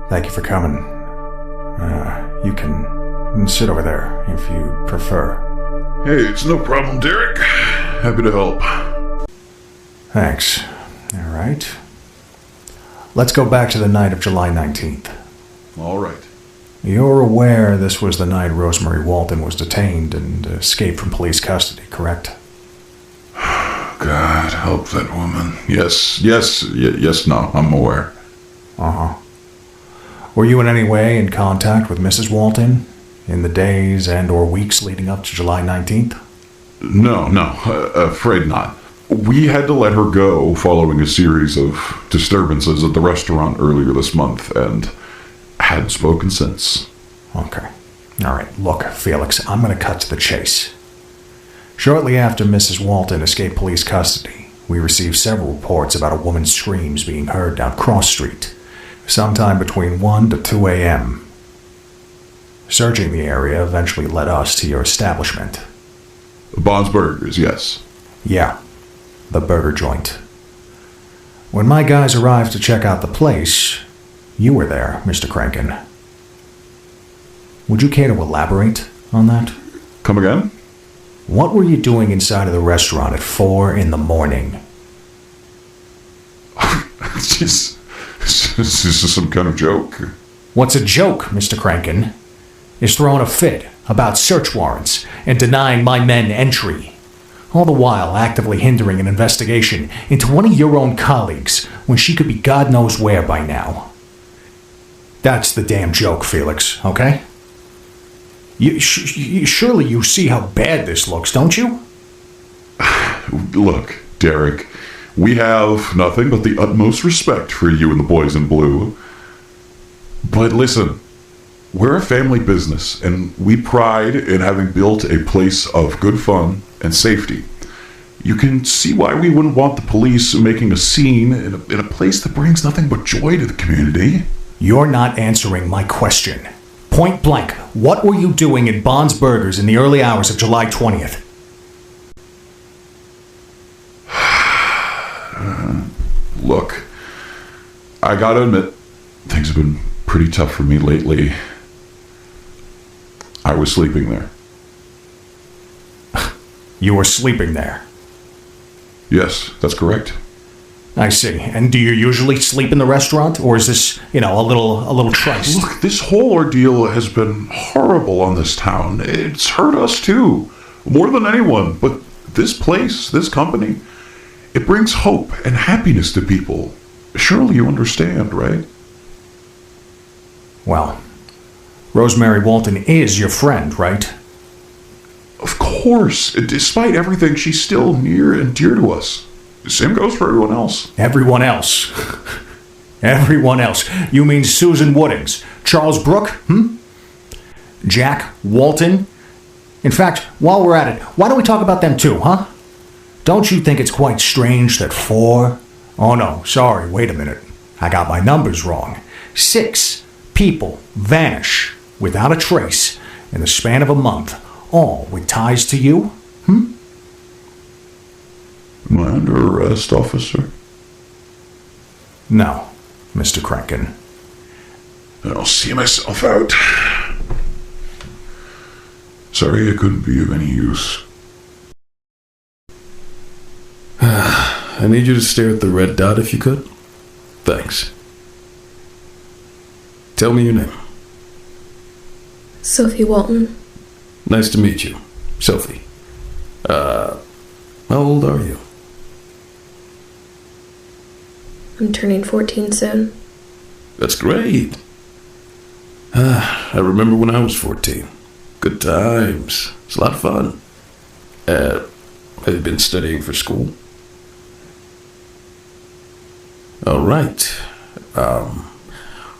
Thank you for coming. You can sit over there if you prefer. Hey, it's no problem, Derek. Happy to help. Thanks. All right. Let's go back to the night of July 19th. All right. You're aware this was the night Rosemary Walten was detained and escaped from police custody, correct? God, help that woman. Yes, no, I'm aware. Uh-huh. Were you in any way in contact with Mrs. Walten in the days and or weeks leading up to July 19th? No, afraid not. We had to let her go following a series of disturbances at the restaurant earlier this month, and hadn't spoken since. Okay. All right, look, Felix, I'm going to cut to the chase. Shortly after Mrs. Walten escaped police custody, we received several reports about a woman's screams being heard down Cross Street, sometime between 1 to 2 a.m. Searching the area eventually led us to your establishment. Bond's Burgers, yes. Yeah, the burger joint. When my guys arrived to check out the place, you were there, Mr. Kranken. Would you care to elaborate on that? Come again? What were you doing inside of the restaurant at 4 in the morning? Is this some kind of joke? What's a joke, Mr. Kranken? Is throwing a fit about search warrants and denying my men entry, all the while actively hindering an investigation into one of your own colleagues when she could be God knows where by now. That's the damn joke, Felix, okay? Surely you see how bad this looks, don't you? Look, Derek, we have nothing but the utmost respect for you and the boys in blue. But listen, we're a family business, and we pride in having built a place of good fun and safety. You can see why we wouldn't want the police making a scene in a place that brings nothing but joy to the community. You're not answering my question. Point blank, what were you doing at Bond's Burgers in the early hours of July 20th? Look, I gotta admit, things have been pretty tough for me lately. I was sleeping there. You were sleeping there? Yes, that's correct. I see. And do you usually sleep in the restaurant, or is this, a little trice? Look, this whole ordeal has been horrible on this town. It's hurt us too, more than anyone. But this place, this company, it brings hope and happiness to people. Surely you understand, right? Well, Rosemary Walten is your friend, right? Of course. Despite everything, she's still near and dear to us. The same goes for everyone else. Everyone else? Everyone else? You mean Susan Woodings, Charles Brooke, Jack Walten? In fact, while we're at it, why don't we talk about them too, huh? Don't you think it's quite strange that 4... Oh no, sorry, wait a minute. I got my numbers wrong. 6 people vanish without a trace in the span of a month, all with ties to you? Am I under arrest, officer? No, Mr. Kranken. I'll see myself out. Sorry I couldn't be of any use. I need you to stare at the red dot if you could. Thanks. Tell me your name. Sophie Walten. Nice to meet you, Sophie. How old are you? I'm turning 14 soon. That's great. I remember when I was 14. Good times. It's a lot of fun. Have you been studying for school? All right.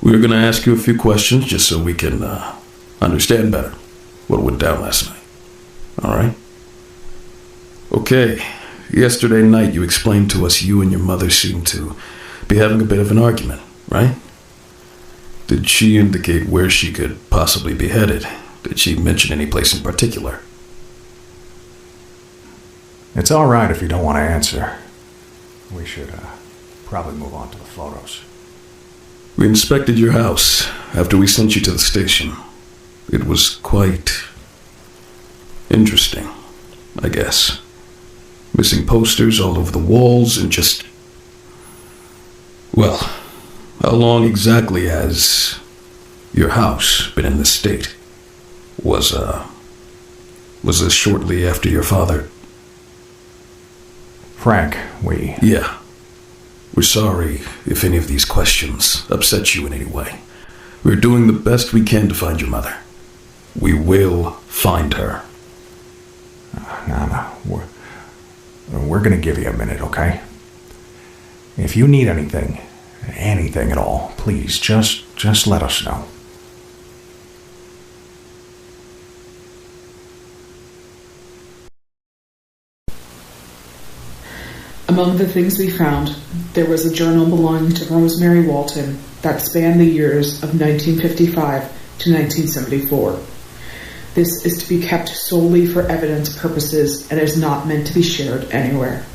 We were going to ask you a few questions just so we can understand better what went down last night. All right? Okay. Yesterday night you explained to us you and your mother seemed to be having a bit of an argument, right? Did she indicate where she could possibly be headed? Did she mention any place in particular? It's all right if you don't want to answer. We should probably move on to the photos. We inspected your house after we sent you to the station. It was quite interesting, I guess. Missing posters all over the walls and just... Well, how long exactly has your house been in this state? Was this shortly after your father? Frank, Yeah. We're sorry if any of these questions upset you in any way. We're doing the best we can to find your mother. We will find her. No. We're gonna give you a minute, okay? If you need anything at all, please, just let us know. Among the things we found, there was a journal belonging to Rosemary Walten that spanned the years of 1955 to 1974. This is to be kept solely for evidence purposes and is not meant to be shared anywhere.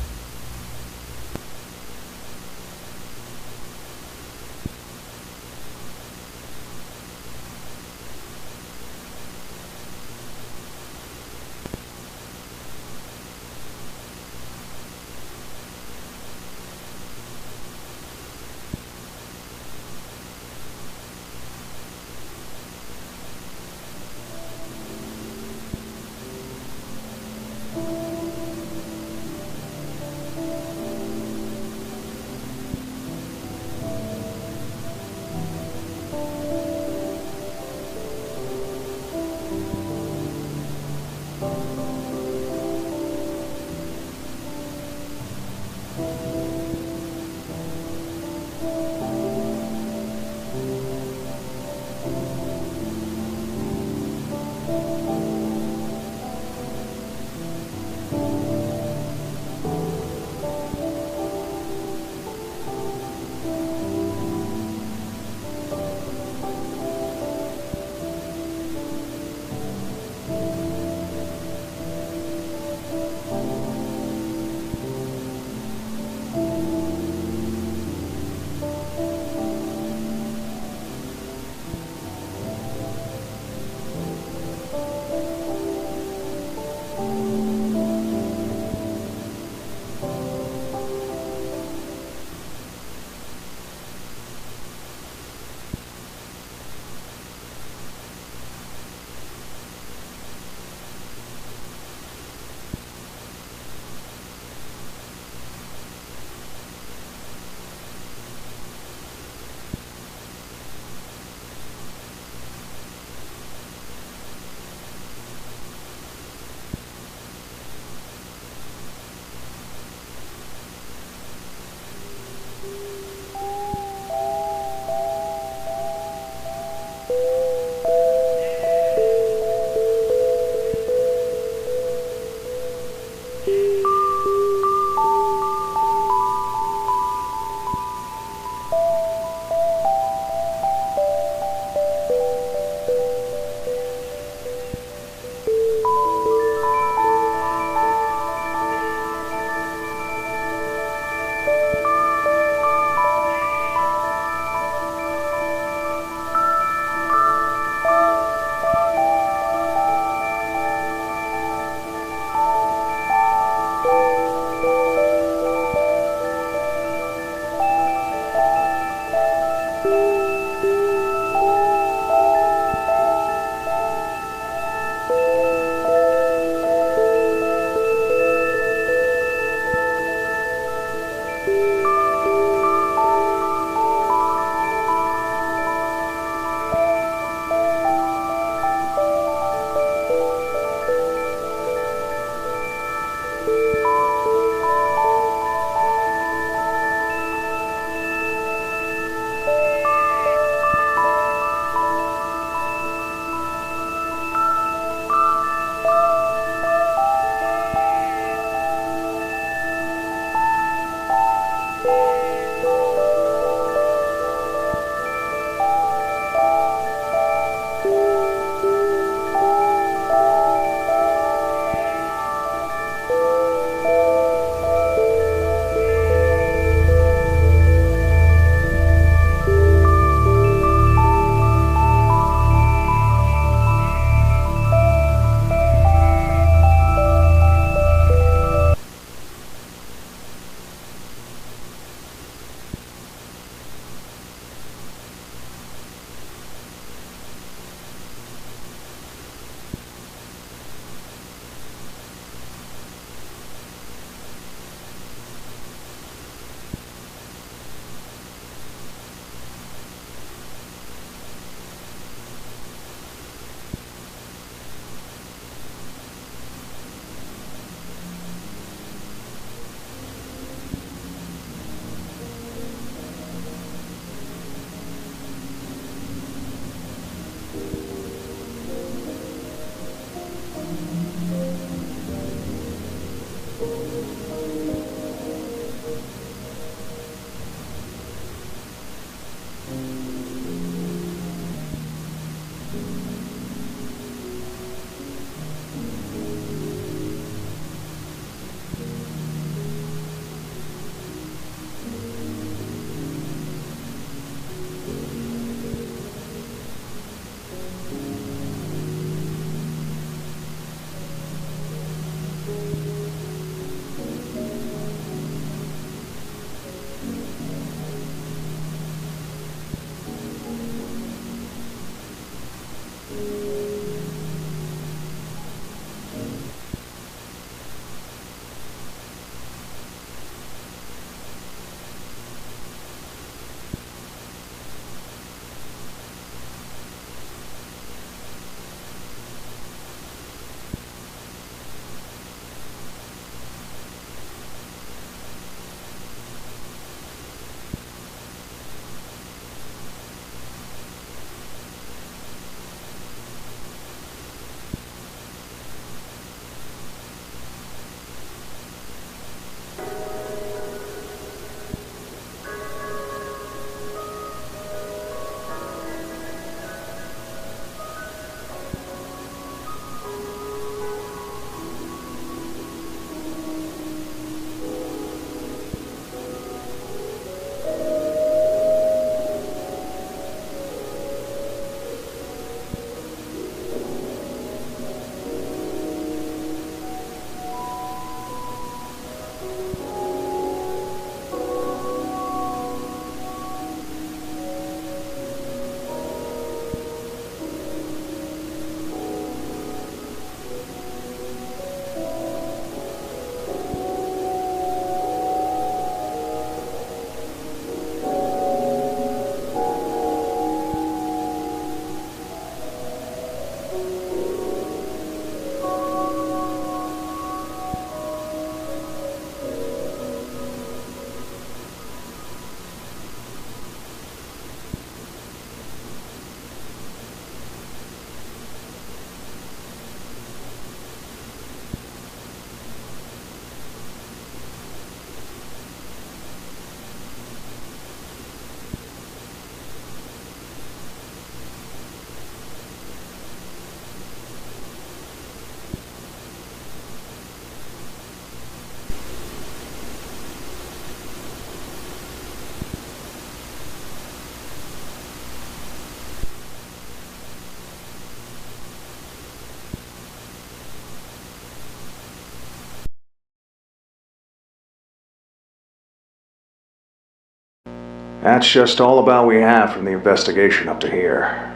That's just all about we have from the investigation up to here.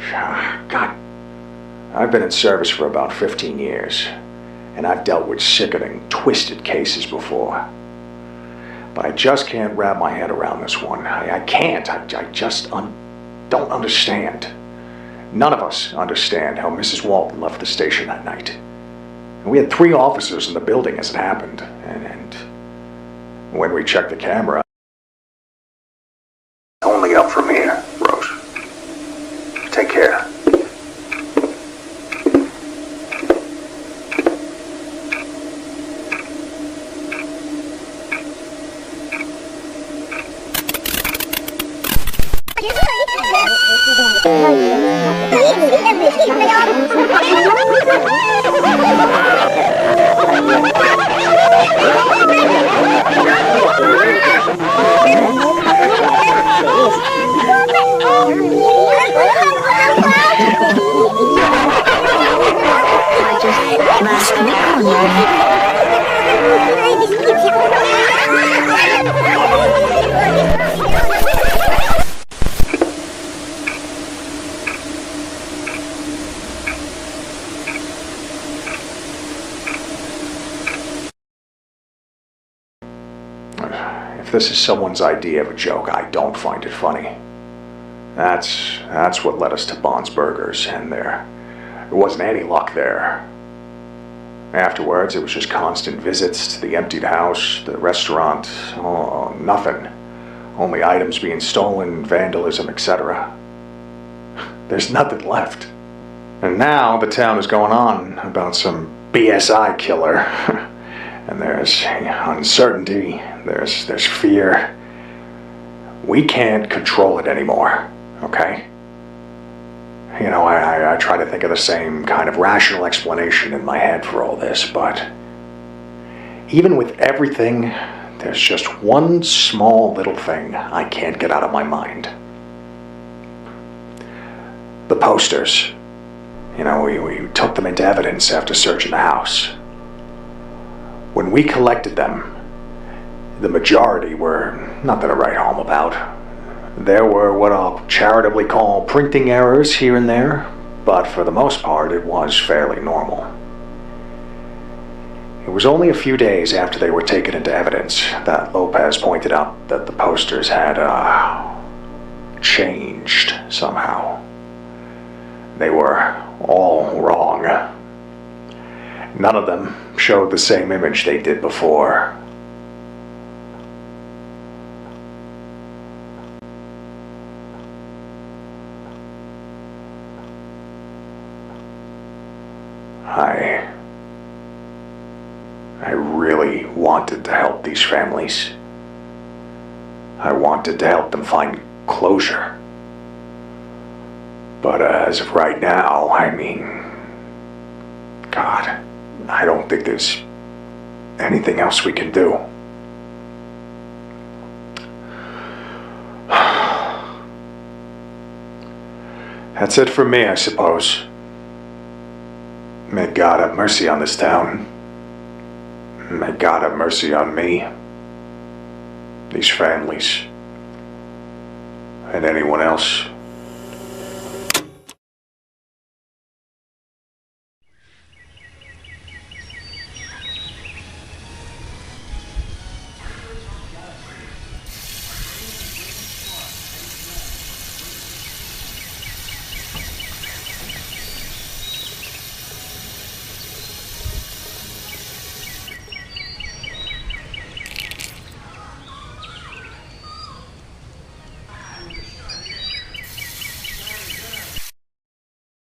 God, I've been in service for about 15 years, and I've dealt with sickening, twisted cases before. But I just can't wrap my head around this one. I can't. I just don't understand. None of us understand how Mrs. Walten left the station that night. And we had 3 officers in the building as it happened. And when we checked the camera, only up from here, Rose. Take care. If this is someone's idea of a joke, I don't find it funny. That's what led us to Bond's Burgers, and there wasn't any luck there. Afterwards, it was just constant visits to the emptied house, the restaurant, nothing. Only items being stolen, vandalism, etc. There's nothing left. And now the town is going on about some BSI killer. And there's uncertainty, there's fear. We can't control it anymore, okay? You know, I try to think of the same kind of rational explanation in my head for all this, but even with everything, there's just one small little thing I can't get out of my mind. The posters. You know, we took them into evidence after searching the house. When we collected them, the majority were nothing to write home about. There were what I'll charitably call printing errors here and there, but for the most part it was fairly normal. It was only a few days after they were taken into evidence that Lopez pointed out that the posters had, changed somehow. They were all wrong. None of them showed the same image they did before. I really wanted to help these families. I wanted to help them find closure. But as of right now, I mean, God, I don't think there's anything else we can do. That's it for me, I suppose. May God have mercy on this town. May God have mercy on me, these families, and anyone else